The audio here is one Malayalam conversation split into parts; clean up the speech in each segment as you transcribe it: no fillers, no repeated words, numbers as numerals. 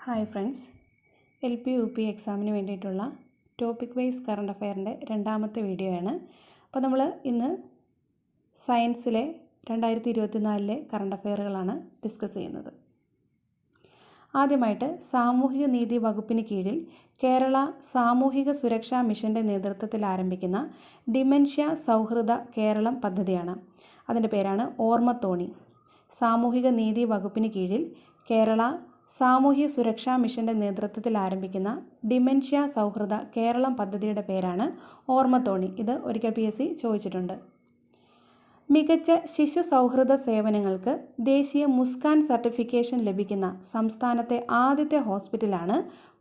ഹായ് ഫ്രണ്ട്സ്, LP-UP എക്സാമിന് വേണ്ടിയിട്ടുള്ള ടോപ്പിക് വൈസ് കറണ്ട് അഫെയറിൻ്റെ രണ്ടാമത്തെ വീഡിയോ ആണ്. അപ്പോൾ നമ്മൾ ഇന്ന് സയൻസിലെ 2024 കറണ്ട് അഫെയറുകളാണ് ഡിസ്കസ് ചെയ്യുന്നത്. ആദ്യമായിട്ട് സാമൂഹിക നീതി വകുപ്പിന് കീഴിൽ കേരള സാമൂഹിക സുരക്ഷാ മിഷൻ്റെ നേതൃത്വത്തിൽ ആരംഭിക്കുന്ന ഡിമെൻഷ്യ സൗഹൃദ കേരളം പദ്ധതിയാണ്. അതിൻ്റെ പേരാണ് ഓർമ്മത്തോണി. സാമൂഹിക നീതി വകുപ്പിന് കീഴിൽ കേരള സാമൂഹ്യ സുരക്ഷാ മിഷൻ്റെ നേതൃത്വത്തിൽ ആരംഭിക്കുന്ന ഡിമെൻഷ്യ സൗഹൃദ കേരളം പദ്ധതിയുടെ പേരാണ് ഓർമ്മത്തോണി. ഇത് ഒരിക്കൽ PSC ചോദിച്ചിട്ടുണ്ട്. മികച്ച ശിശു സൗഹൃദ സേവനങ്ങൾക്ക് ദേശീയ മുസ്കാൻ സർട്ടിഫിക്കേഷൻ ലഭിക്കുന്ന സംസ്ഥാനത്തെ ആദ്യത്തെ ഹോസ്പിറ്റലാണ്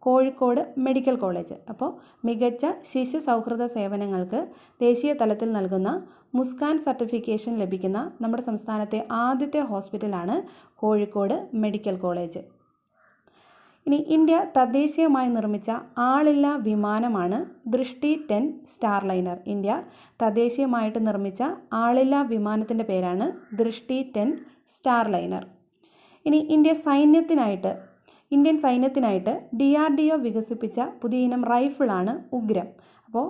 കോഴിക്കോട് മെഡിക്കൽ കോളേജ്. അപ്പോൾ മികച്ച ശിശു സൗഹൃദ സേവനങ്ങൾക്ക് ദേശീയ തലത്തിൽ നൽകുന്ന മുസ്കാൻ സർട്ടിഫിക്കേഷൻ ലഭിക്കുന്ന നമ്മുടെ സംസ്ഥാനത്തെ ആദ്യത്തെ ഹോസ്പിറ്റലാണ് കോഴിക്കോട് മെഡിക്കൽ കോളേജ്. ഇനി ഇന്ത്യ തദ്ദേശീയമായി നിർമ്മിച്ച ആളില്ലാ വിമാനമാണ് ദൃഷ്ടി 10 സ്റ്റാർലൈനർ. ഇന്ത്യ തദ്ദേശീയമായിട്ട് നിർമ്മിച്ച ആളില്ലാ വിമാനത്തിൻ്റെ പേരാണ് ദൃഷ്ടി 10 സ്റ്റാർലൈനർ. ഇനി ഇന്ത്യൻ സൈന്യത്തിനായിട്ട് DRDO വികസിപ്പിച്ച പുതിയ ഇനം റൈഫിളാണ് ഉഗ്രം. അപ്പോൾ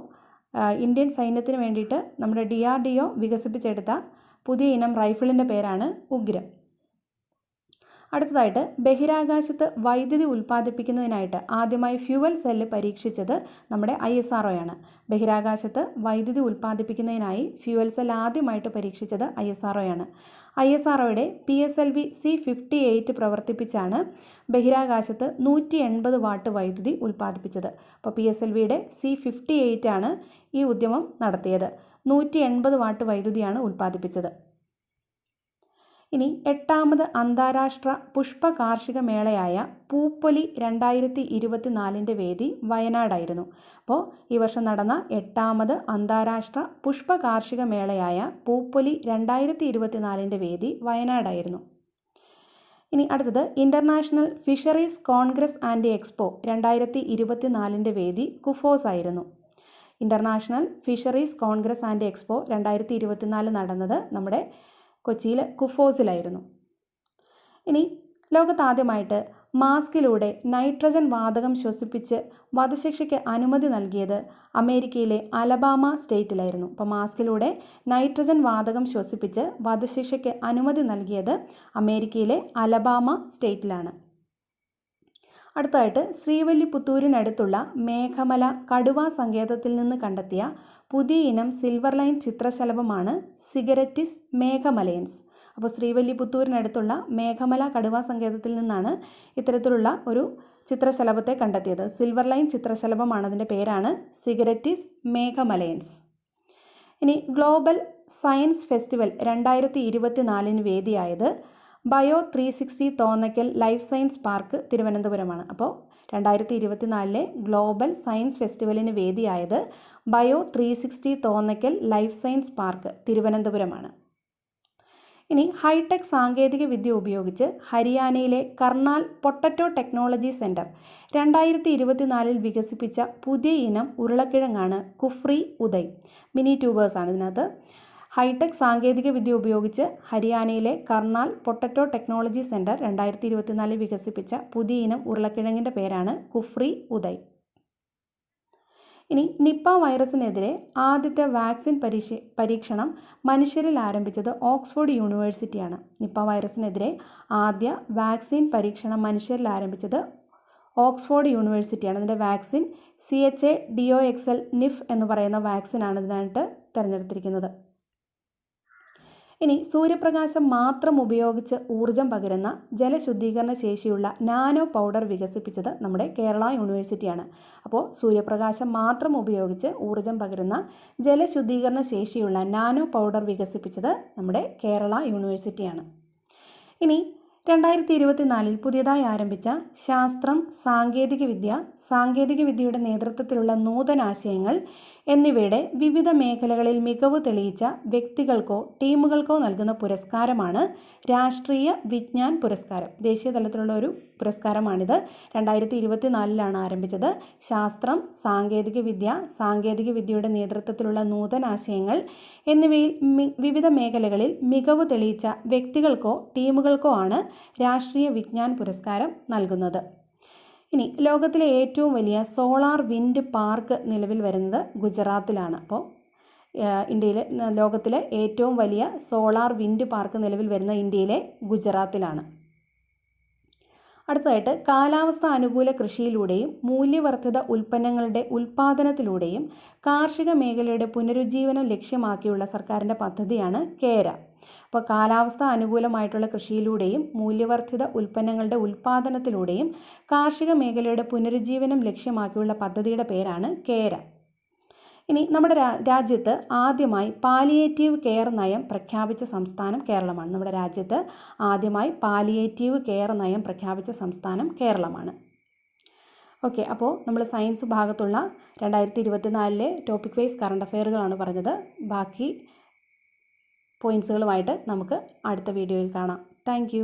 ഇന്ത്യൻ സൈന്യത്തിന് വേണ്ടിയിട്ട് നമ്മുടെ DRDO വികസിപ്പിച്ചെടുത്ത പുതിയ ഇനം റൈഫിളിൻ്റെ പേരാണ് ഉഗ്രം. അടുത്തതായിട്ട് ബഹിരാകാശത്ത് വൈദ്യുതി ഉൽപ്പാദിപ്പിക്കുന്നതിനായിട്ട് ആദ്യമായി ഫ്യൂവൽ സെല്ല് പരീക്ഷിച്ചത് നമ്മുടെ ISRO ആണ്. ബഹിരാകാശത്ത് വൈദ്യുതി ഉൽപ്പാദിപ്പിക്കുന്നതിനായി ഫ്യൂവൽ സെല്ല് ആദ്യമായിട്ട് പരീക്ഷിച്ചത് ISRO ആണ്. ISROയുടെ PSLV C-58 പ്രവർത്തിപ്പിച്ചാണ് ബഹിരാകാശത്ത് 180 വാട്ട് വൈദ്യുതി ഉൽപ്പാദിപ്പിച്ചത്. അപ്പോൾ PSLVയുടെ C-58 ആണ് ഈ ഉദ്യമം നടത്തിയത്. 180 വാട്ട് വൈദ്യുതിയാണ് ഉൽപ്പാദിപ്പിച്ചത്. ഇനി 8ാമത് അന്താരാഷ്ട്ര പുഷ്പ കാർഷിക മേളയായ പൂപ്പൊലി 2024 വേദി വയനാടായിരുന്നു. അപ്പോൾ ഈ വർഷം നടന്ന 8ാമത് അന്താരാഷ്ട്ര പുഷ്പ കാർഷിക മേളയായ പൂപ്പൊലി 2024 വേദി വയനാടായിരുന്നു. ഇനി അടുത്തത് international fisheries Congress and expo 2024 വേദി കുഫോസ് ആയിരുന്നു. International fisheries Congress and expo 2024 നടന്നത് നമ്മുടെ കൊച്ചിയിൽ കുഫോസിലായിരുന്നു. ഇനി ലോകത്താദ്യമായിട്ട് മാസ്കിലൂടെ നൈട്രജൻ വാതകം ശ്വസിപ്പിച്ച് വധശിക്ഷയ്ക്ക് അനുമതി നൽകിയത് അമേരിക്കയിലെ അലബാമ സ്റ്റേറ്റിലായിരുന്നു. അപ്പോൾ മാസ്കിലൂടെ നൈട്രജൻ വാതകം ശ്വസിപ്പിച്ച് വധശിക്ഷയ്ക്ക് അനുമതി നൽകിയത് അമേരിക്കയിലെ അലബാമ സ്റ്റേറ്റിലാണ്. അടുത്തതായിട്ട് ശ്രീവല്ലിപുത്തൂരിനടുത്തുള്ള മേഘമല കടുവ സങ്കേതത്തിൽ നിന്ന് കണ്ടെത്തിയ പുതിയ ഇനം സിൽവർ ലൈൻ ചിത്രശലഭമാണ് സിഗരറ്റിസ് മേഘമലയൻസ്. അപ്പോൾ ശ്രീവല്ലിപുത്തൂരിനടുത്തുള്ള മേഘമല കടുവ സങ്കേതത്തിൽ നിന്നാണ് ഇത്തരത്തിലുള്ള ഒരു ചിത്രശലഭത്തെ കണ്ടെത്തിയത്. സിൽവർ ലൈൻ ചിത്രശലഭമാണ്, അതിൻ്റെ പേരാണ് സിഗരറ്റിസ് മേഘമലയൻസ്. ഇനി ഗ്ലോബൽ സയൻസ് ഫെസ്റ്റിവൽ 2024 വേദിയായത് bio 360 Thonnakkal life science park തിരുവനന്തപുരമാണ്. അപ്പോൾ 2024 ഗ്ലോബൽ സയൻസ് ഫെസ്റ്റിവലിന് വേദിയായത് bio 360 Thonnakkal life science park തിരുവനന്തപുരമാണ്. ഇനി ഹൈടെക് സാങ്കേതിക വിദ്യ ഉപയോഗിച്ച് ഹരിയാനയിലെ കർണാൽ പൊട്ടറ്റോ ടെക്നോളജി സെൻറ്റർ 2024 വികസിപ്പിച്ച പുതിയ ഇനം ഉരുളക്കിഴങ്ങാണ് കുഫ്രി ഉദയ്. മിനി ട്യൂബേഴ്സാണ് ഇതിനകത്ത്. ഹൈടെക് സാങ്കേതിക വിദ്യ ഉപയോഗിച്ച് ഹരിയാനയിലെ കർണാൽ പൊട്ടറ്റോ ടെക്നോളജി സെൻറ്റർ 2024 വികസിപ്പിച്ച പുതിയ ഇനം ഉരുളക്കിഴങ്ങിൻ്റെ പേരാണ് കുഫ്രി ഉദയ്. ഇനി നിപ്പ വൈറസിനെതിരെ ആദ്യത്തെ വാക്സിൻ പരീക്ഷണം മനുഷ്യരിൽ ആരംഭിച്ചത് ഓക്സ്ഫോർഡ് യൂണിവേഴ്സിറ്റിയാണ്. നിപ്പ വൈറസിനെതിരെ ആദ്യ വാക്സിൻ പരീക്ഷണം മനുഷ്യരിൽ ആരംഭിച്ചത് ഓക്സ്ഫോർഡ് യൂണിവേഴ്സിറ്റിയാണ്. ഇതിൻ്റെ വാക്സിൻ CHA-DOXL NIF എന്ന് പറയുന്ന വാക്സിനാണ് ഇതിനായിട്ട് തിരഞ്ഞെടുത്തിരിക്കുന്നത്. ഇനി സൂര്യപ്രകാശം മാത്രം ഉപയോഗിച്ച് ഊർജം പകരുന്ന ജലശുദ്ധീകരണ ശേഷിയുള്ള നാനോ പൗഡർ വികസിപ്പിച്ചത് നമ്മുടെ കേരള യൂണിവേഴ്സിറ്റിയാണ്. അപ്പോൾ സൂര്യപ്രകാശം മാത്രം ഉപയോഗിച്ച് ഊർജം പകരുന്ന ജലശുദ്ധീകരണ ശേഷിയുള്ള നാനോ പൗഡർ വികസിപ്പിച്ചത് നമ്മുടെ കേരള യൂണിവേഴ്സിറ്റിയാണ്. ഇനി 2024 പുതിയതായി ആരംഭിച്ച ശാസ്ത്രം, സാങ്കേതികവിദ്യയുടെ നേതൃത്വത്തിലുള്ള നൂതനാശയങ്ങൾ എന്നിവയുടെ വിവിധ മേഖലകളിൽ മികവ് തെളിയിച്ച വ്യക്തികൾക്കോ ടീമുകൾക്കോ നൽകുന്ന പുരസ്കാരമാണ് രാഷ്ട്രീയ വിജ്ഞാൻ പുരസ്കാരം. ദേശീയ തലത്തിലുള്ള ഒരു പുരസ്കാരമാണിത്. 2024 ആരംഭിച്ചത്. ശാസ്ത്രം, സാങ്കേതികവിദ്യയുടെ നേതൃത്വത്തിലുള്ള നൂതനാശയങ്ങൾ എന്നിവയിൽ വിവിധ മേഖലകളിൽ മികവ് തെളിയിച്ച വ്യക്തികൾക്കോ ടീമുകൾക്കോ ആണ് രാഷ്ട്രീയ വിജ്ഞാൻ പുരസ്കാരം നൽകുന്നത്. ഇനി ലോകത്തിലെ ഏറ്റവും വലിയ സോളാർ വിൻഡ് പാർക്ക് നിലവിൽ വരുന്നത് ഗുജറാത്തിലാണ്. അപ്പോൾ ലോകത്തിലെ ഏറ്റവും വലിയ സോളാർ വിൻഡ് പാർക്ക് നിലവിൽ വരുന്ന ഇന്ത്യയിലെ ഗുജറാത്തിലാണ്. അടുത്തതായിട്ട് കാലാവസ്ഥ അനുകൂല കൃഷിയിലൂടെയും മൂല്യവർദ്ധിത ഉൽപ്പന്നങ്ങളുടെ ഉൽപ്പാദനത്തിലൂടെയും കാർഷിക മേഖലയുടെ പുനരുജ്ജീവനം ലക്ഷ്യമാക്കിയുള്ള സർക്കാരിൻ്റെ പദ്ധതിയാണ് കേര. അപ്പോൾ കാലാവസ്ഥ അനുകൂലമായിട്ടുള്ള കൃഷിയിലൂടെയും മൂല്യവർദ്ധിത ഉൽപ്പന്നങ്ങളുടെ ഉൽപ്പാദനത്തിലൂടെയും കാർഷിക മേഖലയുടെ പുനരുജ്ജീവനം ലക്ഷ്യമാക്കിയുള്ള പദ്ധതിയുടെ പേരാണ് കേര. ഇനി നമ്മുടെ രാജ്യത്ത് ആദ്യമായി പാലിയേറ്റീവ് കെയർ നയം പ്രഖ്യാപിച്ച സംസ്ഥാനം കേരളമാണ്. നമ്മുടെ രാജ്യത്ത് ആദ്യമായി പാലിയേറ്റീവ് കെയർ നയം പ്രഖ്യാപിച്ച സംസ്ഥാനം കേരളമാണ്. ഓക്കെ, അപ്പോൾ നമ്മൾ സയൻസ് ഭാഗത്തുള്ള 2024 ടോപ്പിക് വൈസ് കറണ്ട് അഫെയറുകളാണ് പറഞ്ഞത്. ബാക്കി പോയിൻറ്റ്സുകളുമായിട്ട് നമുക്ക് അടുത്ത വീഡിയോയിൽ കാണാം. താങ്ക്